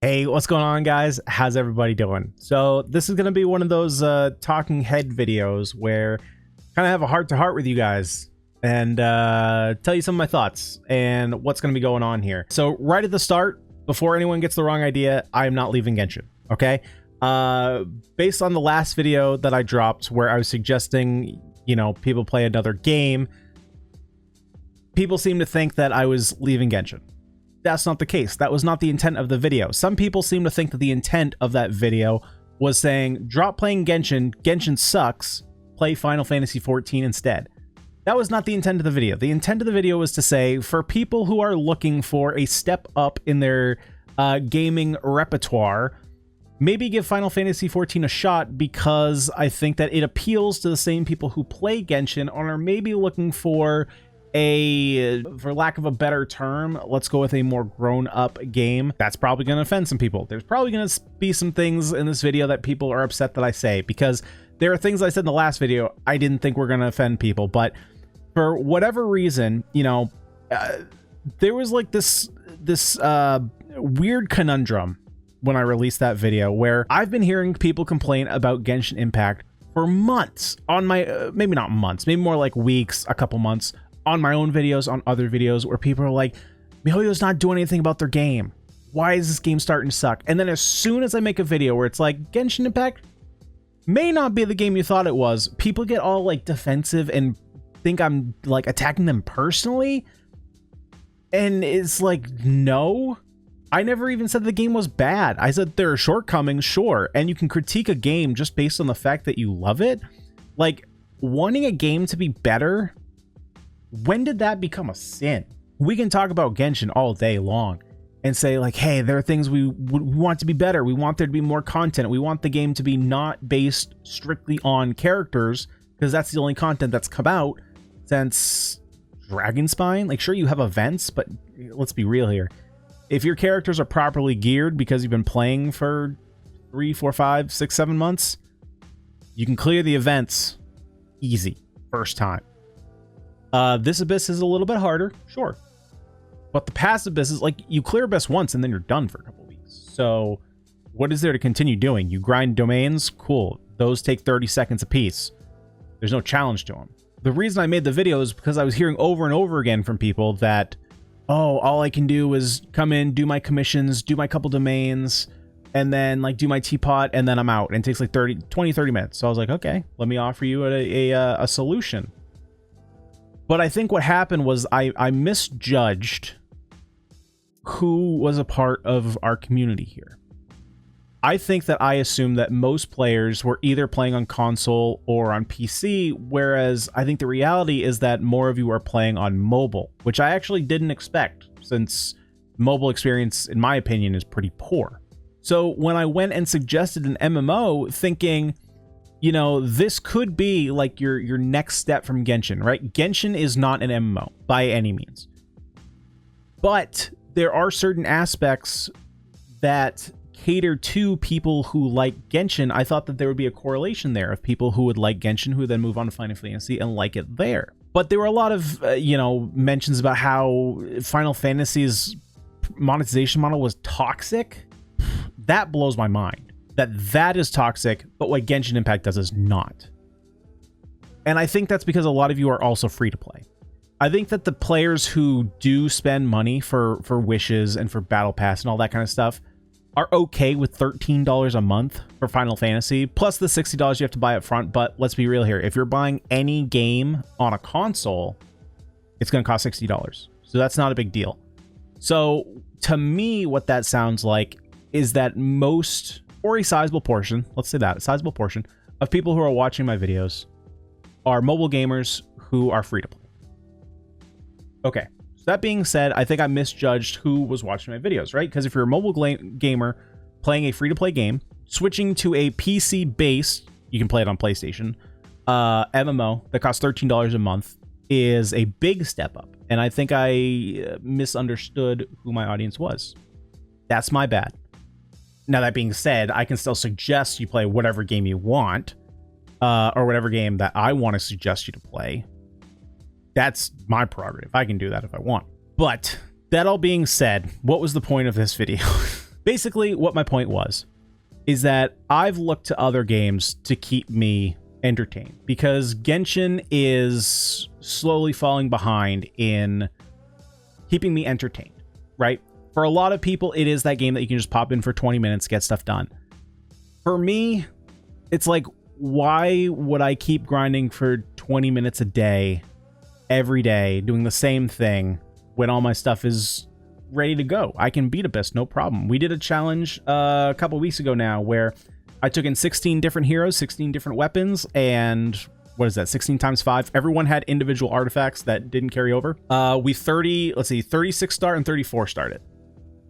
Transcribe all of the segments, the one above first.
Hey, what's going on, guys? How's everybody doing? So this is going to be one of those talking head videos where kind of have a heart-to-heart with you guys and tell you some of my thoughts and what's going to be going on here. So right at the start, before anyone gets the wrong idea, I am not leaving Genshin, okay? Based on the last video that I dropped where I was suggesting, people play another game, people seem to think that I was leaving Genshin. That's not the case. That was not the intent of the video. Some people seem to think that the intent of that video was saying, drop playing Genshin, Genshin sucks, play Final Fantasy XIV instead. That was not the intent of the video. The intent of the video was to say, for people who are looking for a step up in their gaming repertoire, maybe give Final Fantasy XIV a shot, because I think that it appeals to the same people who play Genshin and are maybe looking for for lack of a better term, let's go with a more grown-up game. That's probably going to offend some people. There's probably going to be some things in this video that people are upset that I say, because there are things I said in the last video I didn't think were going to offend people, but for whatever reason, there was like this weird conundrum when I released that video where I've been hearing people complain about Genshin Impact for months on my maybe not months, maybe more like weeks, a couple months, on my own videos, on other videos, where people are like, MiHoYo's not doing anything about their game. Why is this game starting to suck? And then as soon as I make a video where it's like, Genshin Impact may not be the game you thought it was, people get all like defensive and think I'm like attacking them personally. And it's like, no, I never even said the game was bad. I said there are shortcomings, sure. And you can critique a game just based on the fact that you love it. Like, wanting a game to be better, when did that become a sin? We can talk about Genshin all day long and say like, hey, there are things we want to be better. We want there to be more content. We want the game to be not based strictly on characters, because that's the only content that's come out since Dragonspine. Like, sure, you have events, but let's be real here. If your characters are properly geared because you've been playing for 3, 4, 5, 6, 7 months, you can clear the events easy first time. This Abyss is a little bit harder, sure. But the past Abyss is like, you clear Abyss once and then you're done for a couple weeks. So what is there to continue doing? You grind domains? Cool. Those take 30 seconds a piece. There's no challenge to them. The reason I made the video is because I was hearing over and over again from people that, oh, all I can do is come in, do my commissions, do my couple domains, and then like do my teapot, and then I'm out. And it takes like 20, 30 minutes. So I was like, okay, let me offer you a solution. But I think what happened was I misjudged who was a part of our community here. I think that I assumed that most players were either playing on console or on PC, whereas I think the reality is that more of you are playing on mobile, which I actually didn't expect, since mobile experience, in my opinion, is pretty poor. So when I went and suggested an MMO, thinking, this could be like your next step from Genshin, right? Genshin is not an MMO by any means, but there are certain aspects that cater to people who like Genshin. I thought that there would be a correlation there of people who would like Genshin who would then move on to Final Fantasy and like it there. But there were a lot of, mentions about how Final Fantasy's monetization model was toxic. That blows my mind. That is toxic, but what Genshin Impact does is not. And I think that's because a lot of you are also free to play. I think that the players who do spend money for wishes and for battle pass and all that kind of stuff are okay with $13 a month for Final Fantasy, plus the $60 you have to buy up front. But let's be real here. If you're buying any game on a console, it's going to cost $60. So that's not a big deal. So to me, what that sounds like is that most, or a sizable portion, let's say that, a sizable portion of people who are watching my videos are mobile gamers who are free to play. Okay, so that being said, I think I misjudged who was watching my videos, right? Because if you're a mobile gamer playing a free-to-play game, switching to a PC-based, you can play it on PlayStation, MMO that costs $13 a month is a big step up. And I think I misunderstood who my audience was. That's my bad. Now, that being said, I can still suggest you play whatever game you want, or whatever game that I want to suggest you to play. That's my prerogative. I can do that if I want. But that all being said, what was the point of this video? Basically, what my point was is that I've looked to other games to keep me entertained, because Genshin is slowly falling behind in keeping me entertained, right? For a lot of people, it is that game that you can just pop in for 20 minutes, get stuff done. For me, it's like, why would I keep grinding for 20 minutes a day, every day, doing the same thing when all my stuff is ready to go? I can beat Abyss, no problem. We did a challenge a couple weeks ago now where I took in 16 different heroes, 16 different weapons, and what is that, 16 times 5? Everyone had individual artifacts that didn't carry over. We 36 star and 34 started.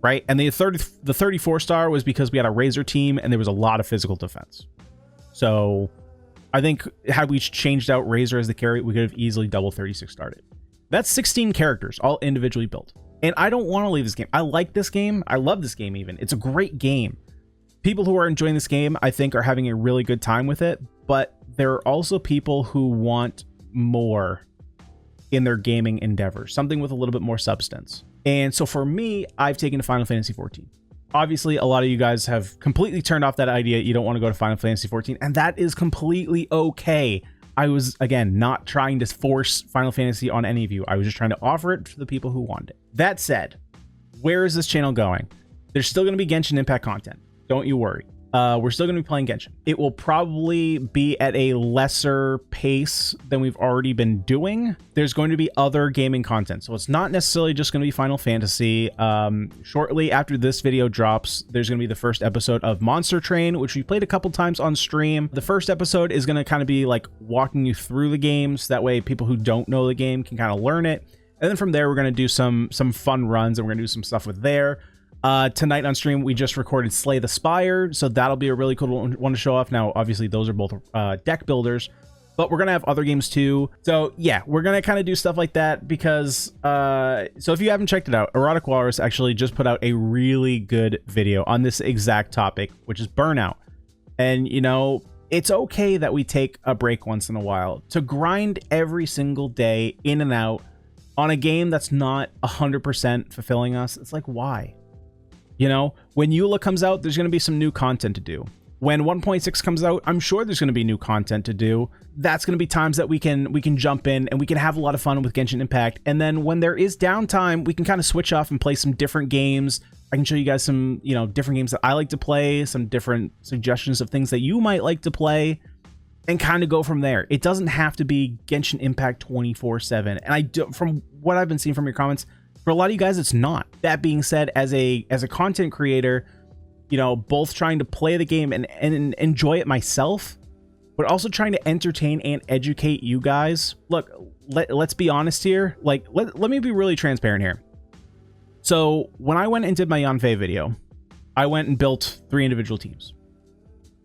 Right, and the 34 star was because we had a Razor team and there was a lot of physical defense. So I think had we changed out Razor as the carry, we could have easily double 36 started. That's 16 characters, all individually built. And I don't want to leave this game. I like this game. I love this game even. It's a great game. People who are enjoying this game, I think, are having a really good time with it. But there are also people who want more in their gaming endeavors, something with a little bit more substance. And so for me, I've taken to Final Fantasy XIV. Obviously, a lot of you guys have completely turned off that idea. You don't want to go to Final Fantasy XIV, and that is completely okay. I was, again, not trying to force Final Fantasy on any of you. I was just trying to offer it to the people who wanted it. That said, where is this channel going? There's still going to be Genshin Impact content. Don't you worry. We're still going to be playing Genshin. It will probably be at a lesser pace than we've already been doing. There's going to be other gaming content, so it's not necessarily just going to be Final Fantasy. Shortly after this video drops, there's going to be the first episode of Monster Train, which we played a couple times on stream. The first episode is going to kind of be like walking you through the games. That way people who don't know the game can kind of learn it. And then from there, we're going to do some fun runs, and we're going to do some stuff with there. Tonight on stream, we just recorded Slay the Spire, so that'll be a really cool one to show off. Now, obviously, those are both deck builders, but we're going to have other games too. So yeah, we're going to kind of do stuff like that because, so if you haven't checked it out, Erotic Walrus actually just put out a really good video on this exact topic, which is burnout. And, you know, it's okay that we take a break once in a while. To grind every single day in and out on a game that's not 100% fulfilling us, it's like, why? You know, when EULA comes out, there's going to be some new content to do. When 1.6 comes out, I'm sure there's going to be new content to do. That's going to be times that we can jump in and we can have a lot of fun with Genshin Impact. And then when there is downtime, we can kind of switch off and play some different games. I can show you guys some, you know, different games that I like to play, some different suggestions of things that you might like to play, and kind of go from there. It doesn't have to be Genshin Impact 24/7. And I do, from what I've been seeing from your comments, for a lot of you guys, it's not. That being said, as a content creator, you know, both trying to play the game and enjoy it myself, but also trying to entertain and educate you guys. Look, let's be honest here. Like, let me be really transparent here. So when I went and did my Yanfei video, I went and built 3 individual teams.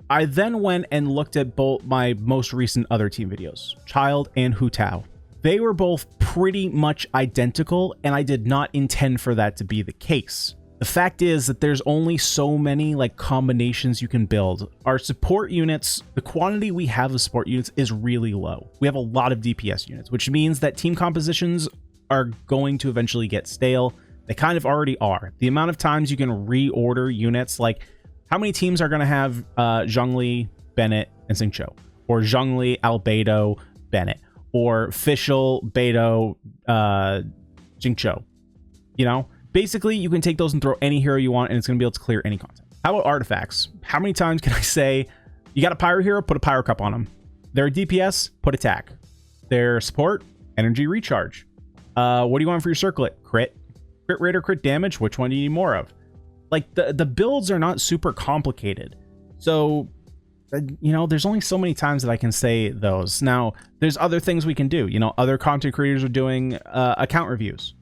I then went and looked at both my most recent other team videos, Child and Hu Tao. They were both pretty much identical, and I did not intend for that to be the case. The fact is that there's only so many like combinations you can build. Our support units, the quantity we have of support units is really low. We have a lot of DPS units, which means that team compositions are going to eventually get stale. They kind of already are. The amount of times you can reorder units, like how many teams are going to have Zhongli, Bennett, and Xingqiu, or Zhongli, Albedo, Bennett, or Fischl, Beidou, Xingqiu. You know, basically you can take those and throw any hero you want, and it's going to be able to clear any content. How about artifacts? How many times can I say, you got a pyro hero, put a pyro cup on them. They're a DPS, put attack. They're support, energy recharge. What do you want for your circlet? Crit rate or crit damage? Which one do you need more of? Like, the builds are not super complicated. So, you know, there's only so many times that I can say those. Now, there's other things we can do. You know, other content creators are doing account reviews.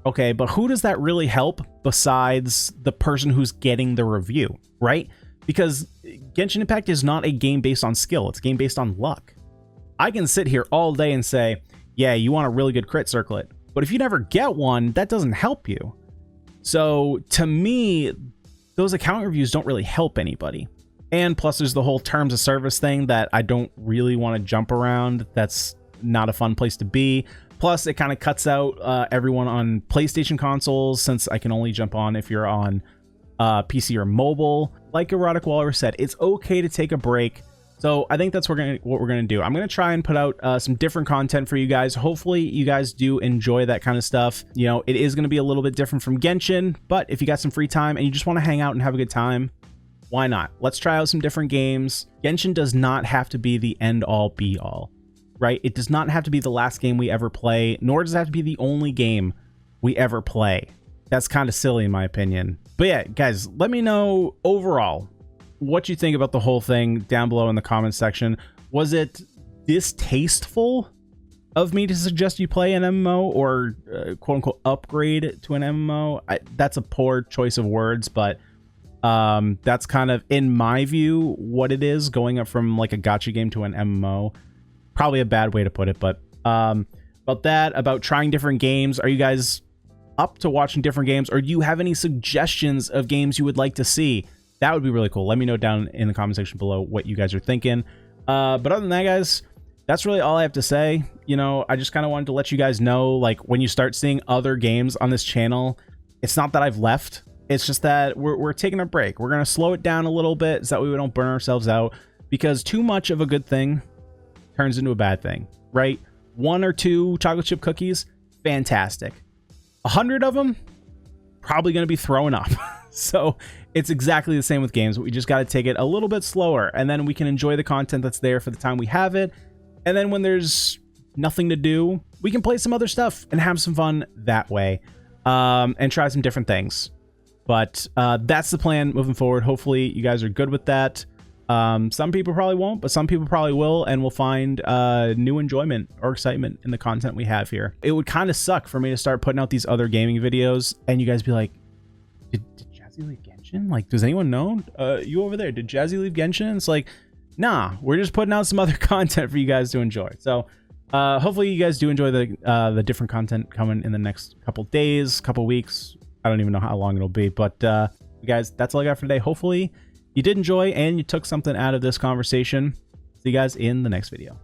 Okay, but who does that really help besides the person who's getting the review, right? Because Genshin Impact is not a game based on skill. It's a game based on luck. I can sit here all day and say, yeah, you want a really good crit circlet. But if you never get one, that doesn't help you. So to me, those account reviews don't really help anybody. And plus there's the whole terms of service thing that I don't really want to jump around. That's not a fun place to be. Plus it kind of cuts out everyone on PlayStation consoles, since I can only jump on if you're on PC or mobile. Like Erotic Walrus said, it's okay to take a break. So I think that's what we're gonna do. I'm gonna try and put out some different content for you guys. Hopefully you guys do enjoy that kind of stuff. You know, it is gonna be a little bit different from Genshin, but if you got some free time and you just want to hang out and have a good time, why not? Let's try out some different games. Genshin does not have to be the end all be all, right? It does not have to be the last game we ever play, nor does it have to be the only game we ever play. That's kind of silly in my opinion. But yeah, guys, let me know overall what you think about the whole thing down below in the comments section. Was it distasteful of me to suggest you play an MMO or quote unquote upgrade to an MMO? That's a poor choice of words, but that's kind of, in my view, what it is, going up from like a gacha game to an MMO. Probably a bad way to put it, but about that, about trying different games. Are you guys up to watching different games, or do you have any suggestions of games you would like to see? That would be really cool. Let me know down in the comment section below what you guys are thinking. But other than that, guys, that's really all I have to say. You know, I just kind of wanted to let you guys know, like, when you start seeing other games on this channel, it's not that I've left. It's just that we're taking a break. We're going to slow it down a little bit so that we don't burn ourselves out, because too much of a good thing turns into a bad thing, right? 1 or 2 chocolate chip cookies, fantastic. 100 of them, probably going to be throwing up. So it's exactly the same with games. We just got to take it a little bit slower, and then we can enjoy the content that's there for the time we have it. And then when there's nothing to do, we can play some other stuff and have some fun that way, and try some different things. But that's the plan moving forward. Hopefully you guys are good with that. Some people probably won't, but some people probably will, and will find new enjoyment or excitement in the content we have here. It would kind of suck for me to start putting out these other gaming videos and you guys be like, did Jazzy leave Genshin? Like, does anyone know? You over there, did Jazzy leave Genshin? It's like, nah, we're just putting out some other content for you guys to enjoy. So hopefully you guys do enjoy the different content coming in the next couple days, couple weeks. I don't even know how long it'll be, but guys, that's all I got for today. Hopefully you did enjoy and you took something out of this conversation. See you guys in the next video.